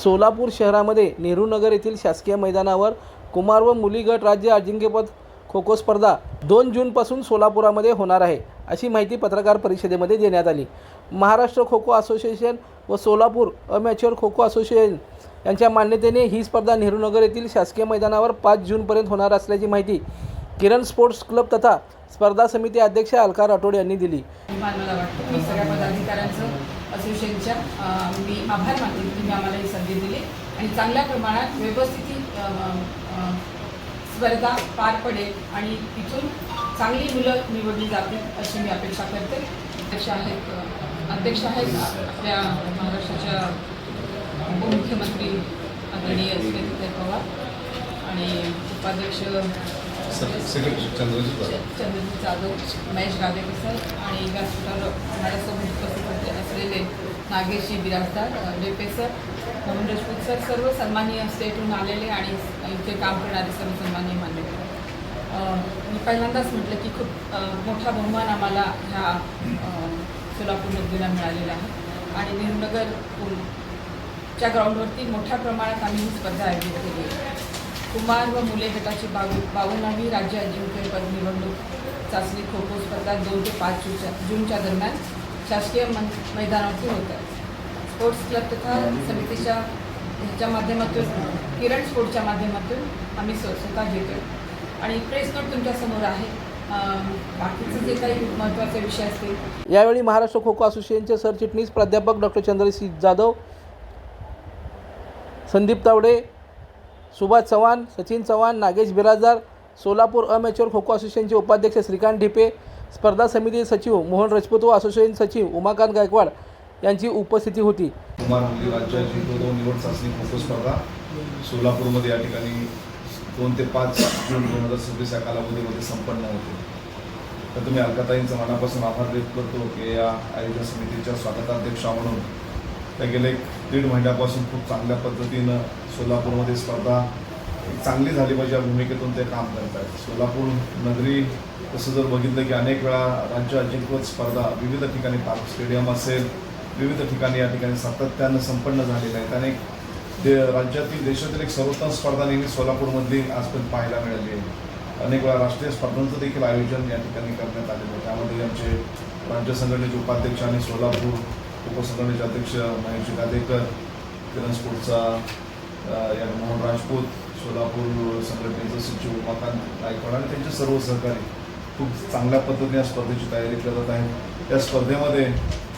सोलापूर शहरामध्ये नेहरू नगर येथील शासकीय मैदानावर कुमार व मुली गट राज्य अजिंक्यपद खो खो स्पर्धा 2 जूनपासून सोलापुरामध्ये होणार आहे, अशी माहिती पत्रकार परिषदेमध्ये देण्यात आली। महाराष्ट्र खो खो असोसिएशन व सोलापूर अमॅच्युअर खो खो असोसिएशन यांच्या मान्यतेने ही स्पर्धा नेहरू नगर येथील शासकीय मैदानावर 5 जूनपर्यंत होणार असल्याची माहिती किरण स्पोर्ट्स क्लब तथा स्पर्धा समिती अध्यक्ष अलका राठोड यांनी दिली। मला वाटतं मी सगळ्या पदाधिकाऱ्यांचं असोसिएशनच्या मी आभार मानते की तुम्ही आम्हाला ही संधी दिली आणि चांगल्या प्रमाणात व्यवस्थित स्पर्धा पार पडेल आणि तिथून चांगली मुलं निवडली जातील अशी मी अपेक्षा करते। अध्यक्ष आहेत आपल्या महाराष्ट्राच्या उपमुख्यमंत्री आदरणीय श्री पवार आणि उपाध्यक्ष चंद्रजी जाधव, महेश गादेकर सर आणि व्यासपीठावर माझ्यासोबत उपस्थित असलेले नागेशजी बिराजदार, डेपे सर, मोहन राजपूत सर, सर्व सन्माननीय स्टेटहून आलेले आणि इथे काम करणारे सर्व सन्माननीय मान्यवर। मी पहिल्यांदाच म्हटलं की खूप मोठा बहुमान आम्हाला ह्या सोलापूर नगरीला मिळालेला आहे आणि नेहरूनगरच्या ग्राउंडवरती मोठ्या प्रमाणात आम्ही ही स्पर्धा आयोजित केली आहे। कुमार व मुले गटाची 52वी राज्य अजिंक्यपद निवडणूक चाचणी खो खो स्पर्धा 2 ते 5 जूनच्या दरम्यान शासकीय मैदानावरती होत आहे। स्पोर्ट्स क्लब तथा समितीच्या ह्याच्या माध्यमातून किरण स्पोर्ट्सच्या माध्यमातून आम्ही स्वतः घेतो आणि प्रेस नोट तुमच्यासमोर आहे। बाकीचे जे काही महत्त्वाचे विषय असतील यावेळी महाराष्ट्र खो खो असोसिएशनचे सरचिटणीस प्राध्यापक डॉक्टर चंद्रजी जाधव, संदीप तावडे, सुभाष चव्हाण, सचिन चव्हाण, नागेश बिराजदार, सोलापूर अमॅच्युअर खो खो असोसिएशनचे उपाध्यक्ष श्रीकांत ढिपे, स्पर्धा समिती सचिव मोहन राजपूत व असोसिएशन सचिव उमाकांत गायकवाड यांची उपस्थिती होती। कुमार मुली राज्याची 2 निवड चाचणी खो खो स्पर्धा सोलापूरमध्ये या ठिकाणी 2 ते 5 जून 2026 या कालावधीमध्ये संपन्न होते। तर तुम्ही अलकाताईंचा मनापासून आभार व्यक्त करतो की या आयोजन समितीच्या स्वागताध्यक्ष म्हणून त्या गेले 1.5 महिन्यापासून खूप चांगल्या पद्धतीनं सोलापूरमध्ये स्पर्धा चांगली झाली पाहिजे या भूमिकेतून ते काम करत आहेत। सोलापूर नगरी तसं जर बघितलं की अनेक वेळा राज्य अजिंक्यपद स्पर्धा विविध ठिकाणी पार्क स्टेडियम असेल, विविध ठिकाणी या ठिकाणी सातत्यानं संपन्न झालेल्या आहेत। अनेक राज्यातील देशातील एक सर्वोत्तम स्पर्धा नेहमी सोलापूरमधली आजपर्यंत पाहायला मिळाली आहे। अनेक वेळा राष्ट्रीय स्पर्धांचं देखील आयोजन या ठिकाणी करण्यात आलेलं आहे। त्यामध्ये आमचे राज्य संघटनेचे उपाध्यक्ष आणि सोलापूर उपसंघटनेचे अध्यक्ष महेश गादेकर, किरण स्पोर्ट्सचा या मोहन राजपूत, सोलापूर संघटनेचे सचिव उमाकांत गायकवाड आणि त्यांचे सर्व सहकारी खूप चांगल्या पद्धतीने या स्पर्धेची तयारी करत आहेत। या स्पर्धेमध्ये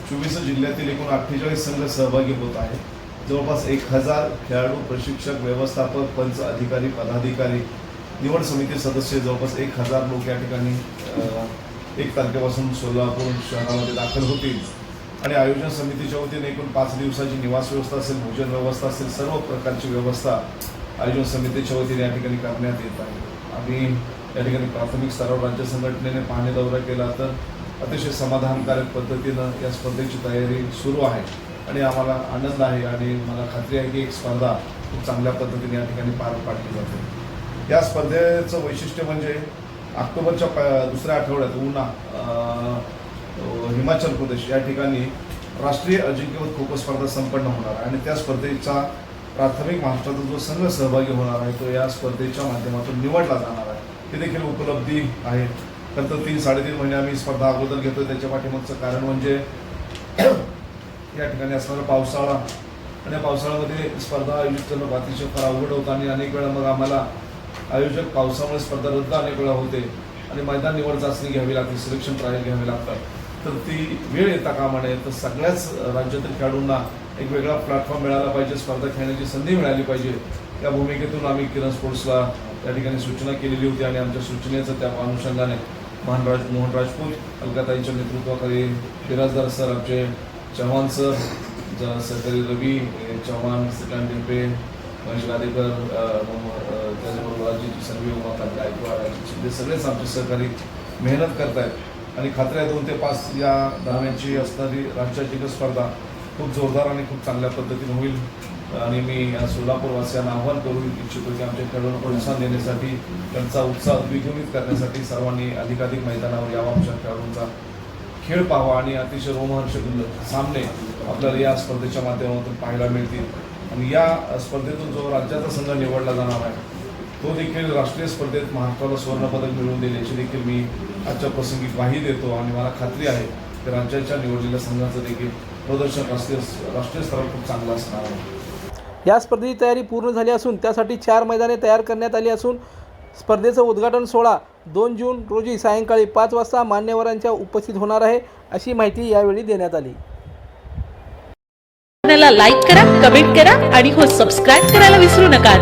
24 जिल्ह्यातील एकूण 48 संघ सहभागी होत आहेत। जवळपास 1000 खेळाडू, प्रशिक्षक, व्यवस्थापक, पंच, अधिकारी, पदाधिकारी, निवड समिती सदस्य जवळपास 1000 लोक या ठिकाणी 1 तारखेपासून सोलापूर शहरामध्ये दाखल होतील आणि आयोजन समितीच्या वतीने एकूण 5 दिवसाची निवास व्यवस्था असेल, भोजन व्यवस्था असेल, सर्व प्रकारची व्यवस्था आयोजन समितीच्या वतीने या ठिकाणी करण्यात येत आहे। आम्ही या ठिकाणी प्राथमिक स्तरावर राज्य संघटनेने पाहणी दौरा केला तर अतिशय समाधानकारक पद्धतीनं या स्पर्धेची तयारी सुरू आहे आणि आम्हाला आनंद आहे आणि मला खात्री आहे की एक स्पर्धा खूप चांगल्या पद्धतीने या ठिकाणी पार पाडली जाते। या स्पर्धेचं वैशिष्ट्य म्हणजे ऑक्टोबरच्या 2ऱ्या आठवड्यात उना हिमाचल प्रदेश या ठिकाणी राष्ट्रीय अजिंक्यपद खो खो स्पर्धा संपन्न होणार आहे आणि त्या स्पर्धेचा प्राथमिक महाराष्ट्राचा जो संघ सहभागी होणार आहे तो या स्पर्धेच्या माध्यमातून निवडला जाणार आहे। ही देखील उपलब्धी आहे। तर 3-3.5 महिने आम्ही स्पर्धा अगोदर घेतोय। त्याच्या पाठीमागचं कारण म्हणजे या ठिकाणी असणारा पावसाळा आणि या पावसाळ्यामध्ये स्पर्धा आयोजित करणं अतिशय फार अवघड होतं आणि अनेक वेळा मग आम्हाला आयोजक पावसामुळे स्पर्धा रद्द अनेक वेळा होते आणि मैदान निवड चाचणी घ्यावी लागते, सिलेक्शन ट्रायल घ्यावे लागतात। तर ती वेळ येता कामा नये। तर सगळ्याच राज्यातील खेळाडूंना एक वेगळा प्लॅटफॉर्म मिळाला पाहिजे, स्पर्धा खेळण्याची संधी मिळाली पाहिजे। या भूमिकेतून आम्ही किरण स्पोर्ट्सला या ठिकाणी सूचना केलेली होती आणि आमच्या सूचनेचं त्या अनुषंगाने मोहन राजपूत, अलकाताईंच्या नेतृत्वाखाली बिराजदार सर, आमचे चव्हाण सर, सहकारी रवी चव्हाण, श्रीकांत ढिपे, महेश गादेकर, त्याचबरोबर राज्याची सर्व उमाकांत गायकवाड, शिंदे सगळेच आमचे सहकारी मेहनत करत आहेत आणि खात्री आहे 2 ते 5 या दरम्यानची असणारी राज्याची स्पर्धा खूप जोरदार आणि खूप चांगल्या पद्धतीने होईल आणि मी या सोलापूरवासियांना आव्हान करू इच्छितो की आमच्या खेळाडूंना प्रोत्साहन देण्यासाठी, त्यांचा उत्साह द्विगुणित करण्यासाठी सर्वांनी अधिकाधिक मैदानावर यावं, आमच्या खेळाडूंचा खेळ पाहावा आणि अतिशय रोमहर्षक सामने आपल्याला या स्पर्धेच्या माध्यमातून पाहायला मिळतील। आणि या स्पर्धेतून जो राज्याचा संघ निवडला जाणार आहे तो देखील राष्ट्रीय स्पर्धेत महाराष्ट्राला सुवर्णपदक मिळवून देईल याची देखील मी आजच्या प्रसंगी ग्वाही देतो आणि मला खात्री आहे की राज्याच्या निवडलेल्या संघाचं देखील प्रदर्शन राष्ट्रीय स्तरावर खूप चांगलं असणार आहे. या स्पर्धेची तयारी पूर्ण झाली असून त्यासाठी 4 मैदाने तयार करण्यात आली असून स्पर्धेचं उद्घाटन सोहळा 2 जून रोजी सायंकाळी 5 वाजता मान्यवरांच्या उपस्थित होणार आहे अशी माहिती यावेळी देण्यात आली. चॅनलला लाईक करा, कमेंट करा आणि हो सबस्क्राईब करायला विसरू नका.